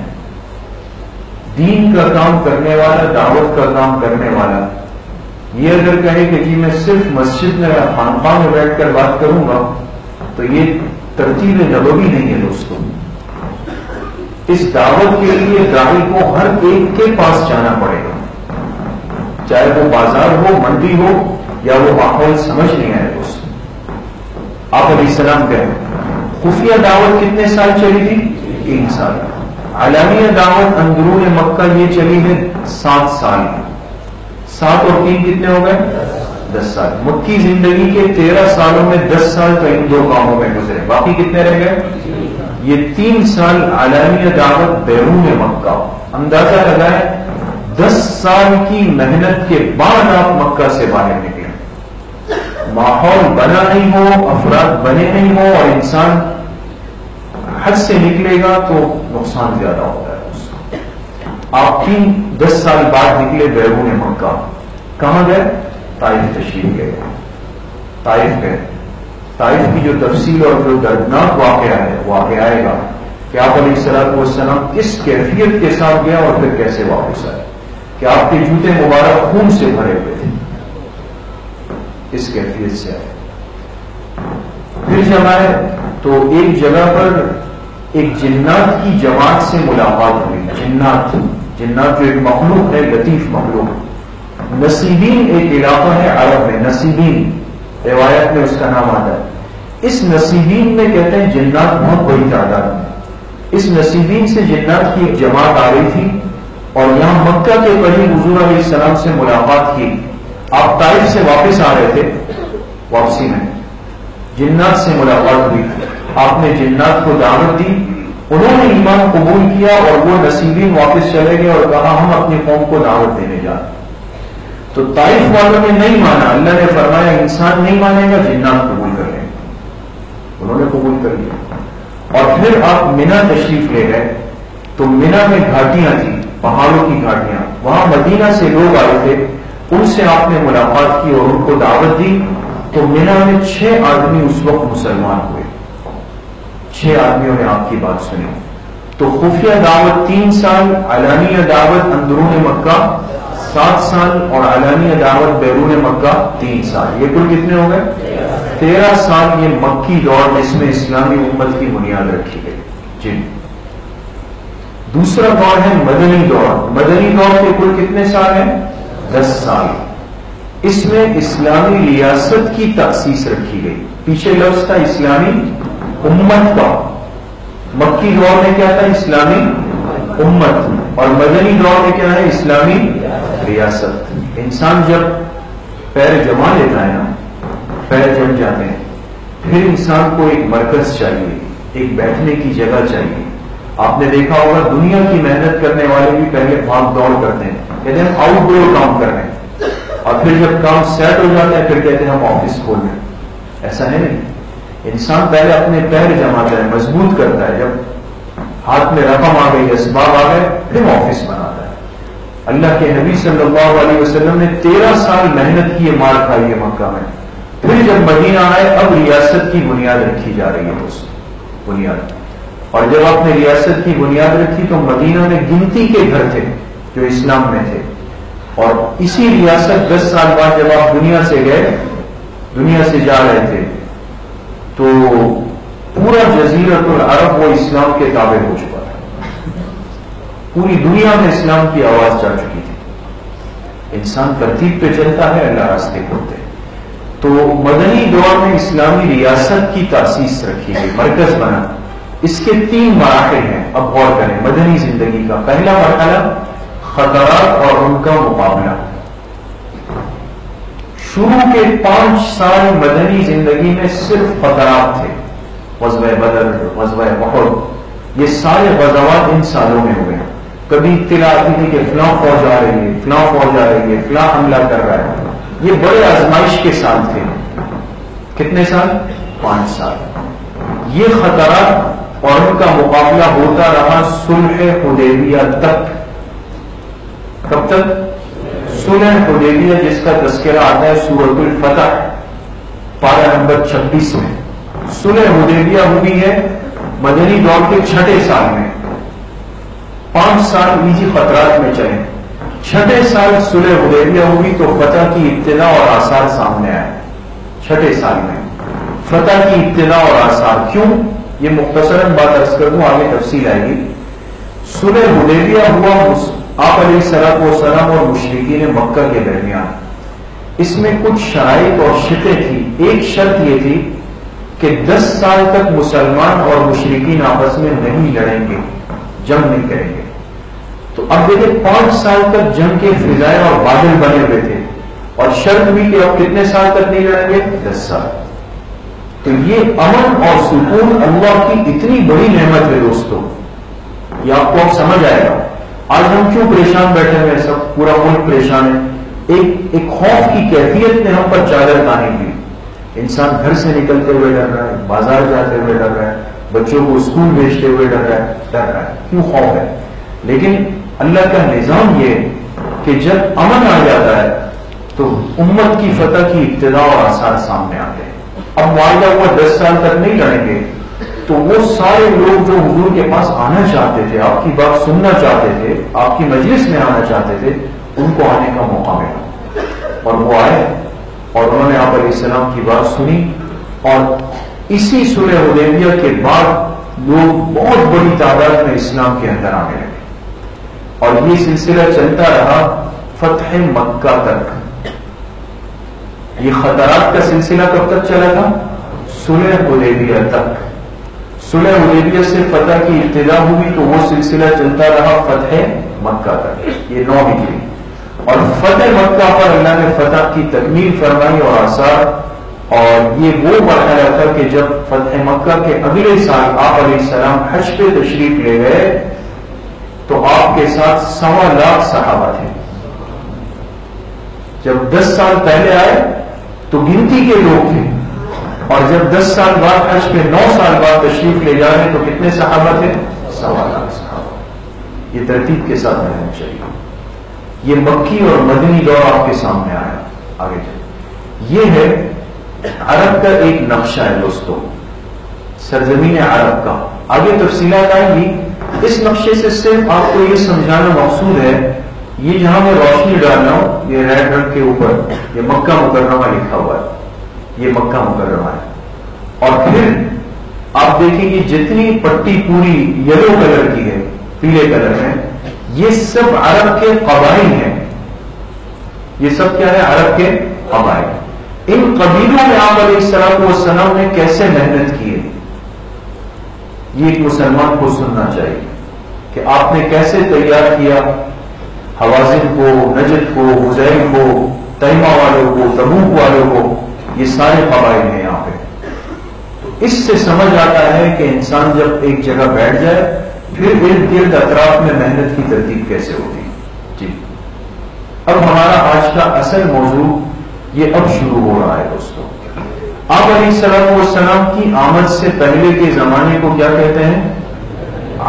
دین کا کام کرنے والا، دعوت کا کام کرنے والا، یہ اگر کہے کہ جی میں صرف مسجد میں یا خانقاہ میں بیٹھ کر بات کروں گا تو یہ ترتیب نبوی نہیں ہے دوستوں. اس دعوت کے لیے داعی کو ہر ایک کے پاس جانا پڑے گا، چاہے وہ بازار ہو، منڈی ہو، یا وہ ماحول سمجھ نہیں آئے دوست. آپ علیہ السلام کہے خفیہ دعوت کتنے سال چلی تھی؟ 3 سال. علانیہ دعوت اندرون مکہ یہ چلی ہے 7 سال. 7 اور 3 کتنے ہو گئے؟ 10 سال. مکی زندگی کے 13 سالوں میں 10 سال تو ان 2 کاموں میں گزرے، باقی کتنے رہ گئے؟ یہ 3 سال علانیہ دعوت بیرون مکہ. اندازہ لگائے 10 سال کی محنت کے بعد آپ مکہ سے باہر نکلے. ماحول بنا نہیں ہو، افراد بنے نہیں ہو اور انسان حد سے نکلے گا تو نقصان زیادہ ہوتا ہے. آپ 10 سال بعد نکلے بیرون مکہ. کہاں گئے؟ طائف تشریف گئے. طائف گئے. طائف کی جو تفصیل اور جو دردناک واقعہ ہے وہ آگے آئے گا کہ آپ علیہ الصلوۃ والسلام کس کیفیت کے ساتھ گیا اور پھر کیسے واپس آئے، کہ آپ کے جوتے مبارک خون سے بھرے ہوئے تھے. اس کیفیت سے آئے. پھر جب آئے تو ایک جگہ پر ایک جنات کی جماعت سے ملاقات ہوئی. جنات جو ایک مخلوق ہے، لطیف مخلوق. نصیبین ایک علاقہ ہے عرب میں، نصیبین روایت میں اس کا نام آتا ہے. اس نصیبین میں کہتے ہیں جنات بہت بڑی تعداد میں. اس نصیبین سے جنات کی ایک جماعت آ رہی تھی اور یہاں مکہ کے قریب حضور علیہ السلام سے ملاقات کی. آپ طائف سے واپس آ رہے تھے، واپسی میں جنات سے ملاقات ہوئی. آپ نے جنات کو دعوت دی، انہوں نے ایمان قبول کیا اور وہ نصیبین واپس چلے گئے اور کہا ہم اپنی قوم کو دعوت دینے جا رہے. تو طائف والوں نے نہیں مانا. اللہ نے فرمایا انسان نہیں مانے گا، جنات قبول کر لیں. انہوں نے قبول کر لیا. اور پھر آپ مینا تشریف لے گئے تو مینا میں گھاٹیاں تھیں، پہاڑوں کی گھاٹیاں. وہاں مدینہ سے لوگ آئے تھے، ان سے آپ نے ملاقات کی اور ان کو دعوت دی. تو مینا میں 6 آدمی اس وقت مسلمان ہوئے. 6 آدمیوں نے آپ کی بات سنی. تو خفیہ دعوت 3 سال، علانیہ دعوت اندرون مکہ 7 سال اور علانیہ دعوت بیرون مکہ 3 سال. یہ کل کتنے ہو گئے؟ 13 سال. یہ مکی دور جس میں اسلامی امت کی بنیاد رکھی گئی. جی. دوسرا دور ہے مدنی دور. مدنی دور کے کل کتنے سال ہیں؟ 10 سال. اس میں اسلامی ریاست کی تاسیس رکھی گئی. پیچھے لفظ تھا اسلامی امت کا. مکی دور میں کیا تھا؟ اسلامی امت. اور مدنی دور میں کیا ہے؟ اسلامی ریاست. انسان جب پیر جما لیتا ہے نا، پیر جم جاتے ہیں، پھر انسان کو ایک مرکز چاہیے، ایک بیٹھنے کی جگہ چاہیے. آپ نے دیکھا ہوگا دنیا کی محنت کرنے والے بھی پہلے بھاگ دوڑ کرتے ہیں، کہتے ہیں آؤٹ ڈور کام کر رہے ہیں، اور پھر جب کام سیٹ ہو جاتا ہے پھر کہتے ہیں ہم آفس کھول رہے ہیں. ایسا ہے نہیں. انسان پہلے اپنے پیر جماتا ہے، مضبوط کرتا ہے. جب ہاتھ میں رقم آ گئی، اسباب آ گئے، پھر آفس بناتا ہے. اللہ کے نبی صلی اللہ علیہ وسلم نے 13 سال محنت کی، مار کھائی ہے مکہ میں. پھر جب مدینہ آئے اب ریاست کی بنیاد رکھی جا رہی ہے دوست، بنیاد. اور جب آپ نے ریاست کی بنیاد رکھی تو مدینہ میں گنتی کے گھر تھے جو اسلام میں تھے. اور اسی ریاست 10 سال بعد جب آپ دنیا سے گئے، دنیا سے جا رہے تھے، تو پورا جزیرۃ العرب وہ اسلام کے تابع ہو چکا تھا. پوری دنیا میں اسلام کی آواز جا چکی تھی. انسان ترتیب پہ چلتا ہے، اللہ راستے کھولتے ہیں. تو مدنی دور میں اسلامی ریاست کی تاسیس رکھی گئی، مرکز بنا. اس کے 3 مراحل ہیں. اب غور کریں مدنی زندگی کا. پہلا مرحلہ خطرات اور ان کا مقابلہ. شروع کے 5 سال مدنی زندگی میں صرف خطرات تھے. غزوہ بدر، غزوہ احد، یہ سارے غزوات ان سالوں میں ہوئے. کبھی اطلاع آتی تھی کہ فلاں فوج آ رہی ہے، فلاں فوج آ رہی ہے، فلاں حملہ کر رہا ہے. یہ بڑے آزمائش کے سال تھے. کتنے سال؟ 5 سال. یہ خطرات اور ان کا مقابلہ ہوتا رہا صلح حدیبیہ تک. کب تک؟ صلح حدیبیہ جس کا تذکرہ آتا ہے سورۃ الفتح پارہ نمبر 26 میں. صلح حدیبیہ ہوئی ہے مدنی دور کے 6 سال میں. 5 سال نجی خطرات میں چلے. 6 سال صلح حدیبیہ ہوئی تو فتح کی ابتدا اور آثار سامنے آئے. 6 سال میں فتح کی ابتدا اور آثار. کیوں؟ یہ مختصراً بات عرض کر دوں، آگے تفصیل آئے گی. صلح حدیبیہ ہوا آپ علیہ الصلوۃ والسلام اور مشرکین مکہ کے درمیان. اس میں کچھ شرائط اور شرطیں تھیں. ایک شرط یہ تھی کہ 10 سال تک مسلمان اور مشرکین آپس میں نہیں لڑیں گے، جنگ نہیں کریں گے. تو اب دیکھیں 5 سال تک جنگ کے فضائے اور بادل بنے ہوئے تھے، اور شرط بھی کہ اب کتنے سال تک نہیں لڑیں گے؟ 10 سال. تو یہ امن اور سکون اللہ کی اتنی بڑی نعمت ہے دوستو، یہ آپ کو اب سمجھ آئے گا. آج ہم کیوں پریشان بیٹھے ہوئے، سب پورا ملک پریشان ہے. ایک خوف کی کیفیت نے ہم پر چادر تانی ہوئی. انسان گھر سے نکلتے ہوئے ڈر رہا ہے، بازار جاتے ہوئے ڈر رہا ہے، بچوں کو اسکول بھیجتے ہوئے ڈر رہا ہے. کیوں خوف ہے؟ لیکن اللہ کا نظام یہ کہ جب امن آ جاتا ہے تو امت کی فتح کی ابتدا اور آثار سامنے آتے ہیں. اب معاہدہ ہوا 10 سال تک نہیں لڑیں گے، تو وہ سارے لوگ جو حضور کے پاس آنا چاہتے تھے، آپ کی بات سننا چاہتے تھے، آپ کی مجلس میں آنا چاہتے تھے، ان کو آنے کا موقع ملا. اور وہ آئے اور انہوں نے آپ علیہ السلام کی بات سنی. اور اسی صلح حدیبیہ کے بعد لوگ بہت بڑی تعداد میں اسلام کے اندر آنے لگے. اور یہ سلسلہ چلتا رہا فتح مکہ تک. یہ خطرات کا سلسلہ کب تک چلا تھا؟ صلح حدیبیہ تک. صلح حدیبیہ سے فتح کی ابتدا ہوئی تو وہ سلسلہ چلتا رہا فتح مکہ تک. یہ 9 ہجری. اور فتح مکہ پر اللہ نے فتح کی تکمیل فرمائی اور آثار. اور یہ وہ مرحلہ تھا کہ جب فتح مکہ کے اگلے سال آپ علیہ السلام حج پہ تشریف لے گئے تو آپ کے ساتھ 1.25 لاکھ صحابہ تھے. جب 10 سال پہلے آئے تو گنتی کے لوگ تھے، اور جب 10 سال بعد حج پہ 9 سال بعد تشریف لے جا رہے تو کتنے صحابہ تھے؟ 1.25 لاکھ صحابہ. یہ ترتیب کے ساتھ رہنا چاہیے. یہ مکی اور مدنی دور آپ کے سامنے آیا. آگے چلیں. یہ ہے عرب کا ایک نقشہ ہے دوستو، سرزمین عرب کا. آگے تفصیلات آئیں گی. اس نقشے سے صرف آپ کو یہ سمجھانا مقصود ہے، یہ جہاں میں روشنی ڈال رہا ہوں یہ ریڈ رنگ کے اوپر یہ مکہ مکرمہ لکھا ہوا ہے. یہ مکہ مکرمہ ہے. اور پھر آپ دیکھیں گے جتنی پٹی پوری یلو کلر کی ہے، پیلے کلر میں، یہ سب عرب کے قبائل ہیں. یہ سب کیا ہے؟ عرب کے قبائل. ان قبیلوں میں آپ علیہ السلام والسلام نے کیسے محنت کی ہے، یہ ایک مسلمان کو سننا چاہیے کہ آپ نے کیسے تیار کیا حوازن کو، نجد کو، حزیل کو، تیمہ والوں کو، تبوک والوں کو. یہ سارے قبائل ہیں یہاں پہ. تو اس سے سمجھ آتا ہے کہ انسان جب ایک جگہ بیٹھ جائے پھر ارد گرد اطراف میں محنت کی ترتیب کیسے ہوتی ہے. جی اب ہمارا آج کا اصل موضوع یہ اب شروع ہو رہا ہے دوستوں. آپ علیہ السلام والسلام کی آمد سے پہلے کے زمانے کو کیا کہتے ہیں؟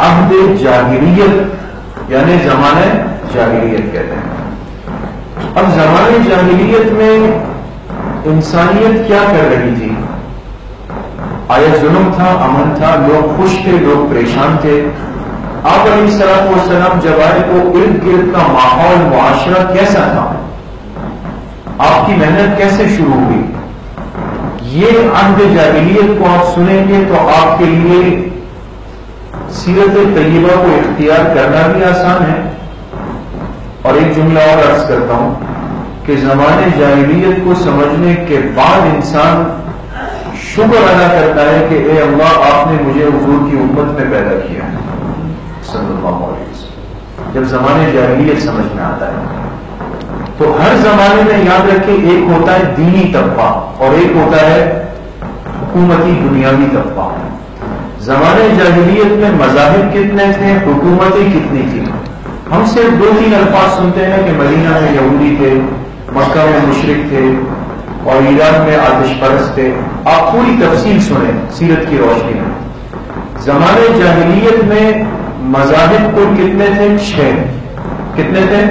عہد جاہلیت، یعنی زمانہ جاہلیت کہتے ہیں. اب زمانہ جاہلیت میں انسانیت کیا کر رہی تھی؟ آیا ظلم تھا، امن تھا، لوگ خوش تھے، لوگ پریشان تھے. آپ علیہ السلام والسلام جب آئے تو ارد گرد کا ماحول، معاشرہ کیسا تھا؟ آپ کی محنت کیسے شروع ہوئی؟ یہ عہد جاہلیت کو آپ سنیں گے تو آپ کے لیے سیرت طیبہ کو اختیار کرنا بھی آسان ہے. اور ایک جملہ اور عرض کرتا ہوں کہ زمانے جاہلیت کو سمجھنے کے بعد انسان شکر ادا کرتا ہے کہ اے اللہ آپ نے مجھے حضور کی امت میں پیدا کیا صلی اللہ علیہ وسلم. جب زمانے جاہلیت سمجھ میں آتا ہے تو ہر زمانے میں یاد رکھیں ایک ہوتا ہے دینی طبقہ اور ایک ہوتا ہے حکومتی دنیاوی طبقہ. زمانے جاہلیت میں مذاہب کتنے تھے, حکومتیں کتنی تھیں؟ ہم صرف 2-3 الفاظ سنتے ہیں کہ مدینہ میں یہودی تھے, مکہ میں مشرک تھے اور ایران میں آتش پرست تھے. آپ پوری تفصیل سنیں سیرت کی روشنی میں. زمانے جاہلیت میں مذاہب کل کتنے تھے؟ 6. کتنے تھے؟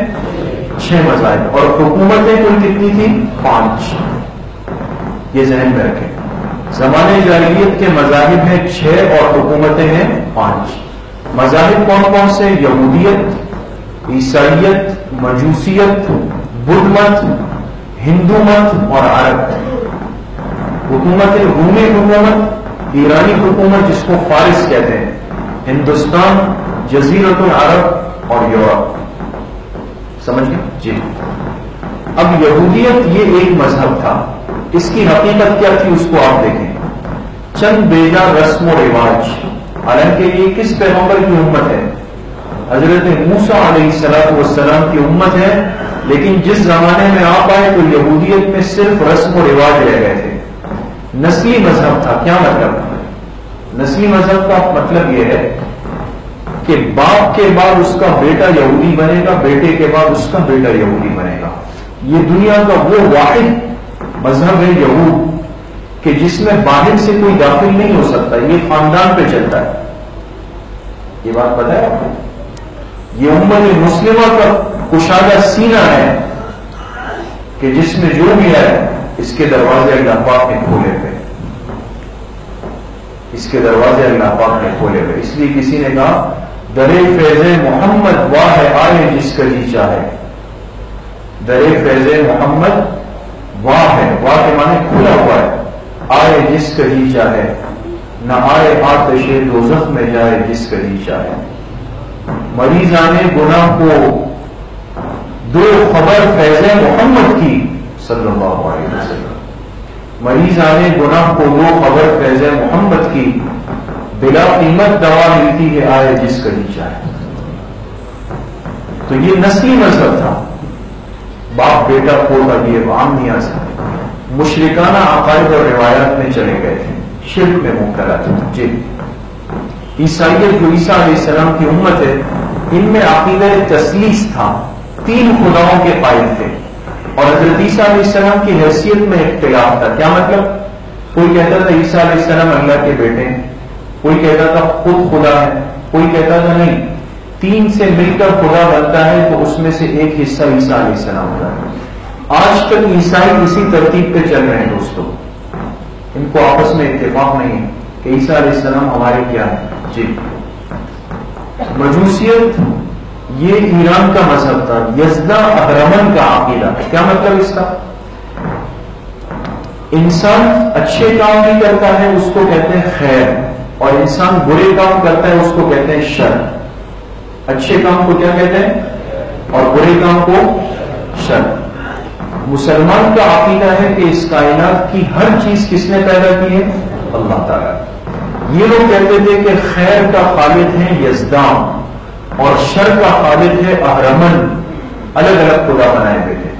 6 مذاہب. اور حکومتیں کل کتنی تھی؟ 5. یہ ذہن میں رکھیں. زمانے جاہلیت کے مذاہب ہیں 6 اور حکومتیں ہیں 5. مذاہب کون کون سے؟ یہودیت, عیسائیت, مجوسیت, بدھ مت, ہندو مت اور عرب. حکومت رومی حکومت, ایرانی حکومت جس کو فارس کہتے ہیں, ہندوستان, جزیرۃ العرب اور یورپ. سمجھ گئے جی. اب یہودیت یہ ایک مذہب تھا, اس کی حقیقت کیا تھی اس کو آپ دیکھیں. چند بیجا رسم و رواج, حالانکہ یہ کس پیغمبر کی امت ہے؟ حضرت موسیٰ علیہ السلام کی امت ہے, لیکن جس زمانے میں آپ آئے تو یہودیت میں صرف رسم و رواج رہ گئے تھے. نسلی مذہب تھا. کیا مطلب؟ نسلی مذہب کا مطلب یہ ہے کہ باپ کے بعد اس کا بیٹا یہودی بنے گا, بیٹے کے بعد اس کا بیٹا یہودی بنے گا. یہ دنیا کا وہ واحد مذہب ہے یہود کہ جس میں باہر سے کوئی داخل نہیں ہو سکتا. یہ خاندان پہ چلتا ہے. یہ بات پتہ ہے آپ کو؟ یہ امت مسلمہ کا کشادہ سینہ ہے کہ جس میں جو بھی ہے اس کے دروازے اللہ پاک نے کھولے ہوئے, اس کے دروازے اللہ پاک نے کھولے ہوئے. اس لیے کسی نے کہا درے فیض محمد واہ ہے آئے جس کا جی چاہے. درے فیض محمد واہ ہے, واہ کے معنی کھلا ہوا ہے, آئے جس کا جی چاہے, نہ آئے آتش دوزخ میں جائے جس کا جی چاہے. مریضان گناہ کو دو خبر فیض محمد کی صلی اللہ علیہ وسلم. مریضان گناہ کو دو خبر فیض محمد کی, بلا قیمت دوا ملتی ہے آئے جس کا جی چاہے. تو یہ نسلی مذہب تھا. باپ بیٹا پوتا یہ عام نہیں آ سکتے. مشرکانہ عقائد اور روایات میں چلے گئے تھے, شرک میں مبتلا تھے. جی. عیسائیت جو عیسیٰ علیہ السلام کی امت ہے, ان میں عقیدہ تثلیث تھا, 3 خداؤں کے قائل تھے. اور حضرت عیسیٰ علیہ السلام کی حیثیت میں اختلاف تھا. کیا مطلب؟ کوئی کہتا تھا عیسیٰ علیہ السلام اللہ کے بیٹے ہیں, کوئی کہتا تھا خود خدا ہے, کوئی کہتا تھا نہیں 3 سے مل کر خدا بنتا ہے تو اس میں سے ایک حصہ عیسیٰ علیہ السلام ہوتا ہے. آج تک عیسائی اسی ترتیب پہ چل رہے ہیں دوستوں. ان کو آپس میں اتفاق نہیں ہے کہ عیسیٰ علیہ السلام ہمارے کیا ہے. جی. مجوسیت یہ ایران کا مذہب تھا, یزدا اہرمن کا عقیدہ. کیا مطلب اس کا؟ انسان اچھے کام بھی کرتا ہے اس کو کہتے ہیں خیر, اور انسان برے کام کرتا ہے اس کو کہتے ہیں شر. اچھے کام کو کیا کہتے ہیں اور برے کام کو شر. مسلمان کا عقیدہ ہے کہ اس کائنات کی ہر چیز کس نے پیدا کی ہے؟ اللہ تعالیٰ. یہ لوگ کہتے تھے کہ خیر کا خالق ہے یزدان اور شر کا خالق ہے اہرمن. الگ الگ خدا بنائے ہوئے تھے.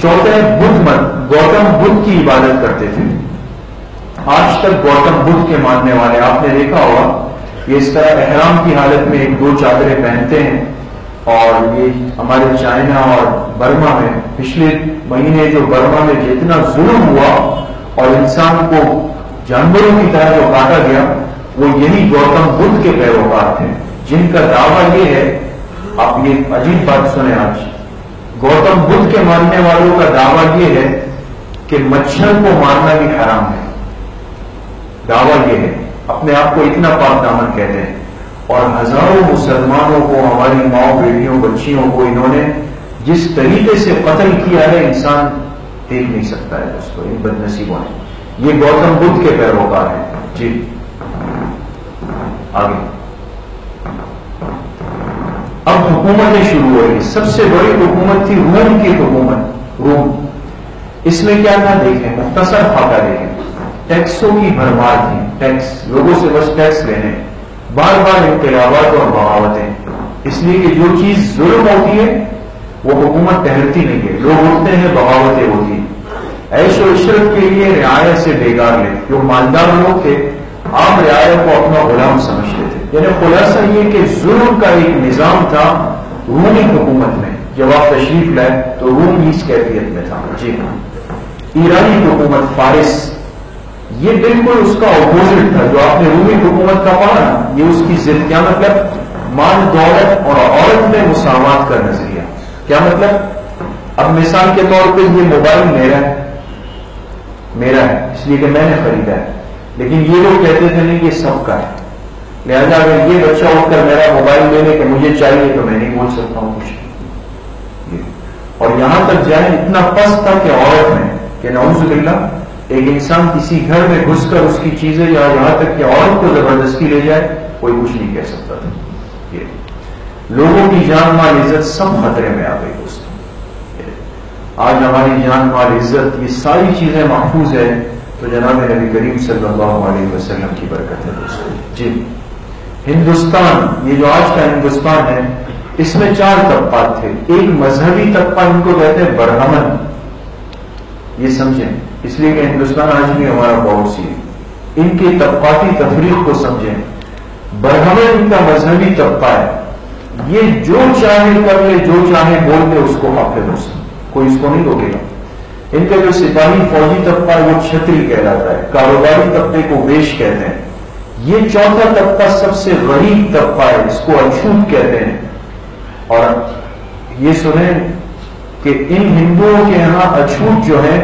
چوتھے بدھ مت, گوتم بدھ کی عبادت کرتے تھے. آج تک گوتم بدھ کے ماننے والے آپ نے دیکھا ہوگا یہ اس طرح احرام کی حالت میں 1-2 چادریں پہنتے ہیں. اور یہ ہمارے چائنا اور برما میں پچھلے مہینے جو برما میں جتنا ظلم ہوا اور انسان کو جانوروں کی طرح جو کاٹا گیا, وہ یہی گوتم بدھ کے پیروکار تھے, جن کا دعویٰ یہ ہے, آپ یہ عجیب بات سنیں آج, گوتم بدھ کے ماننے والوں کا دعویٰ یہ ہے کہ مچھر کو مارنا بھی حرام ہے. دعویٰ یہ ہے, اپنے آپ کو اتنا پاک دامن کہتے ہیں. اور ہزاروں مسلمانوں کو, ہماری ماؤں بیٹیوں بچیوں کو انہوں نے جس طریقے سے قتل کیا ہے انسان دیکھ نہیں سکتا ہے دوستوں. ان بد نصیبوں نے, یہ گوتم بدھ کے پیروکار ہیں. جی آگے. اب حکومتیں شروع ہوئی. سب سے بڑی حکومت تھی روم کی حکومت. روم. اس میں کیا تھا دیکھیں, مختصر خاکہ دیکھیں. ٹیکسوں کی بھرمار تھی, ٹیکس, لوگوں سے بس ٹیکس لینے, بار بار انقلابات اور بغاوتیں. اس لیے کہ جو چیز ظلم ہوتی ہے وہ حکومت ٹہرتی نہیں ہے, لوگ اٹھتے ہیں, بغاوتیں ہوتی ہیں. عیش و عشرت کے لیے رعایت سے بیگار لے. جو مالدار لوگ تھے عام رعایت کو اپنا غلام سمجھتے تھے. یعنی خلاصہ یہ کہ ظلم کا ایک نظام تھا رومی حکومت میں. جب آپ تشریف لائے تو روم اس کیفیت میں تھا. جی ہاں, ایرانی حکومت, فارس, یہ بالکل اس کا اپوزٹ تھا. جو آپ نے رومی حکومت کا پڑھا نا, یہ اس کی ضد. کیا مطلب؟ مال دولت اور عورت میں مساوات کا نظریہ. کیا مطلب؟ اب مثال کے طور پہ یہ موبائل میرا ہے, اس لیے کہ میں نے خریدا ہے, لیکن یہ لوگ کہتے تھے نہیں, یہ سب کا ہے. لہذا اگر یہ بچہ اٹھ کر میرا موبائل لے لے کہ مجھے چاہیے تو میں نہیں بول سکتا ہوں کچھ. اور یہاں تک جائیں, اتنا پست تھا کہ عورت میں, کہ نعوذ باللہ ایک انسان کسی گھر میں گھس کر اس کی چیزیں, یا یہاں تک کہ عورت کو زبردستی لے جائے, کوئی کچھ نہیں کہہ سکتا تھا. یہ لوگوں کی جان مال عزت سب خطرے میں آ گئی دوستوں. آج ہماری جان مال عزت یہ ساری چیزیں محفوظ ہے تو جناب نبی کریم صلی اللہ علیہ وسلم کی برکت ہے دوستوں. جی, ہندوستان, یہ جو آج کا ہندوستان ہے, اس میں 4 طبقات تھے. ایک مذہبی طبقہ, ان کو کہتے ہیں برہمن. یہ سمجھیں, اس لیے کہ ہندوستان آج بھی ہمارا پڑوسی ہے. ان کے طبقاتی تفریق کو سمجھیں. برہمن ان کا مذہبی طبقہ ہے. یہ جو چاہے کر لے, جو چاہے بول لے, اس کو حق ہے دوستوں, کوئی اس کو نہیں روکے گا. ان کا جو سپاہی فوجی طبقہ ہے وہ چھتری کہلاتا ہے. کاروباری طبقے کو ویش کہتے ہیں. یہ چوتھا طبقہ سب سے غریب طبقہ ہے, اس کو اچھوت کہتے ہیں. اور یہ سنیں کہ ان ہندوؤں کے یہاں اچھوت جو ہے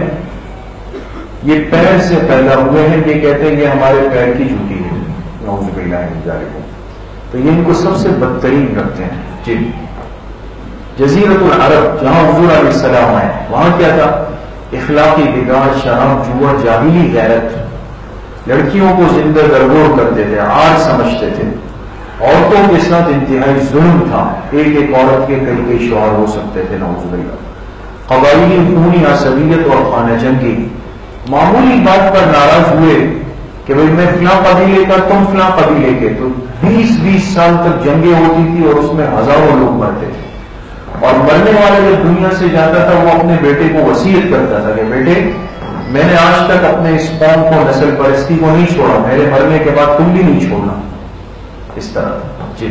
یہ پیر سے پیدا ہوئے ہیں. یہ کہتے ہیں یہ ہمارے پیر کی جوتی ہے, نعوذ باللہ من ذالک. تو یہ ان کو سب سے بدترین رکھتے ہیں. جی, جزیرت العرب جہاں حضور علیہ السلام آئے, وہاں کیا تھا؟ اخلاقی بگاڑ, شراب, جوا, جاہلی غیرت. لڑکیوں کو زندہ درگور کرتے تھے, عار سمجھتے تھے. عورتوں کے ساتھ انتہائی ظلم تھا. ایک عورت کے کئی شوہر ہو سکتے تھے, نعوذ باللہ. قبائلی خونی عصبیت اور خانہ جنگی. معمولی بات پر ناراض ہوئے کہ بھئی میں فلاں قبیلے کا, تم فلاں قبیلے کے, تو 20 سال تک جنگیں ہوتی تھی اور اس میں ہزاروں لوگ مرتے تھے. اور مرنے والا جب دنیا سے جاتا تھا وہ اپنے بیٹے کو وصیت کرتا تھا کہ بیٹے میں نے آج تک اپنے اس قوم کو, نسل پرستی کو نہیں چھوڑا, میرے مرنے کے بعد تم بھی نہیں چھوڑنا. اس طرح. جی,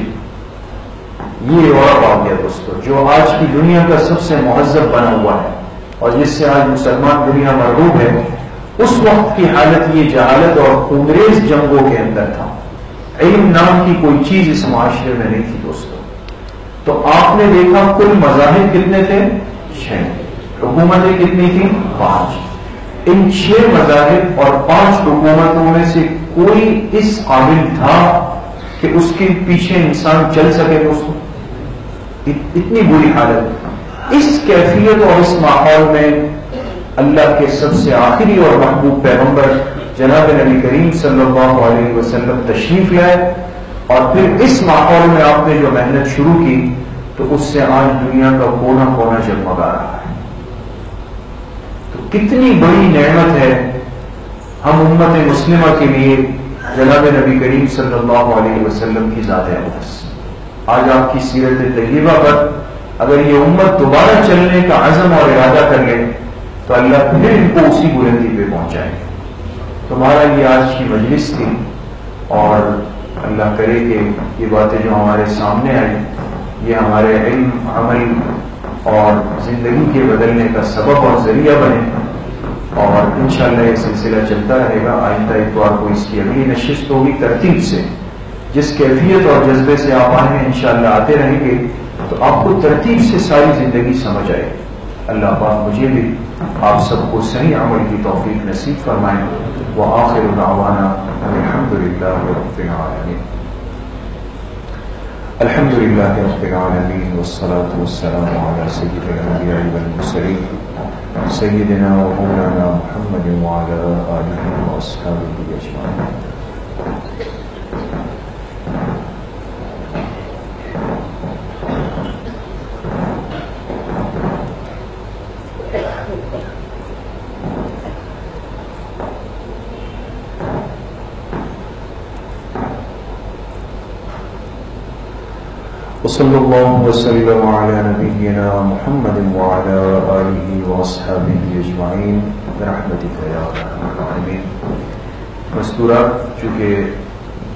یہ اور آ گیا دوستوں جو آج کی دنیا کا سب سے مہذب بنا ہوا ہے اور جس سے آج مسلمان دنیا مرغوب ہے. اس وقت کی حالت یہ جہالت اور خونریز جنگوں کے اندر تھا. علم نام کی کوئی چیز اس معاشرے میں نہیں تھی دوستوں. تو آپ نے دیکھا کل مذاہب کتنے تھے؟ 6. حکومتیں کتنی تھیں؟ 5. ان 6 مذاہب اور 5 حکومتوں میں سے کوئی اس قابل تھا کہ اس کے پیچھے انسان چل سکے دوستوں؟ اتنی بری حالت. اس کیفیت اور اس ماحول میں اللہ کے سب سے آخری اور محبوب پیغمبر جناب نبی کریم صلی اللہ علیہ وسلم تشریف لائے. اور پھر اس ماحول میں آپ نے جو محنت شروع کی تو اس سے آج دنیا کا کونا کونا جگمگا رہا ہے. تو کتنی بڑی نعمت ہے ہم امت مسلمہ کے لیے جناب نبی کریم صلی اللہ علیہ وسلم کی ذات اقدس. آج آپ کی سیرت طیبہ پر اگر یہ امت دوبارہ چلنے کا عزم اور ارادہ کر لے تو اللہ پھر ان کو اسی بلندی پہ پہنچائے. تمہارا یہ آج کی مجلس تھی اور اللہ کرے کہ یہ باتیں جو ہمارے سامنے آئی یہ ہمارے علم, عمل اور زندگی کے بدلنے کا سبب اور ذریعہ بنے. اور انشاءاللہ یہ سلسلہ چلتا رہے گا. آئندہ اتوار کو اس کی اگلی نشست ہوگی ترتیب سے. جس کیفیت اور جذبے سے آپ آئے ہیں انشاءاللہ آتے رہیں گے تو آپ کو ترتیب سے ساری زندگی سمجھ آئے. اللہ پاک مجھے بھی آپ سب کو صحیح عمل کی توفیق نصیب فرمائیں. وآخر دعوانا الحمد للہ رب العالمین. الحمد للہ رب العالمین والصلاة والسلام علی سید الانبیاء والمرسلین سیدنا و مولانا محمد وعلی آلہ واصحابہ اجمعین. وصلی اللہ وسلم علی نبینا محمد وعلی آلہ واصحابہ اجمعین برحمتک یا ارحم الراحمین۔ مستورات چونکہ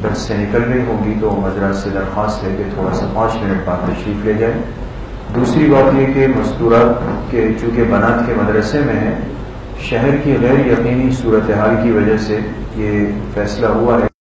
درس سے نکل رہی ہوں گی تو حضرات سے درخواست ہے کہ تھوڑا سا 5 منٹ بعد تشریف لے جائیں۔ دوسری بات یہ کہ مستورات کے چونکہ بنات کے مدرسے میں ہیں، شہر کی غیر یقینی صورتحال کی وجہ سے یہ فیصلہ ہوا ہے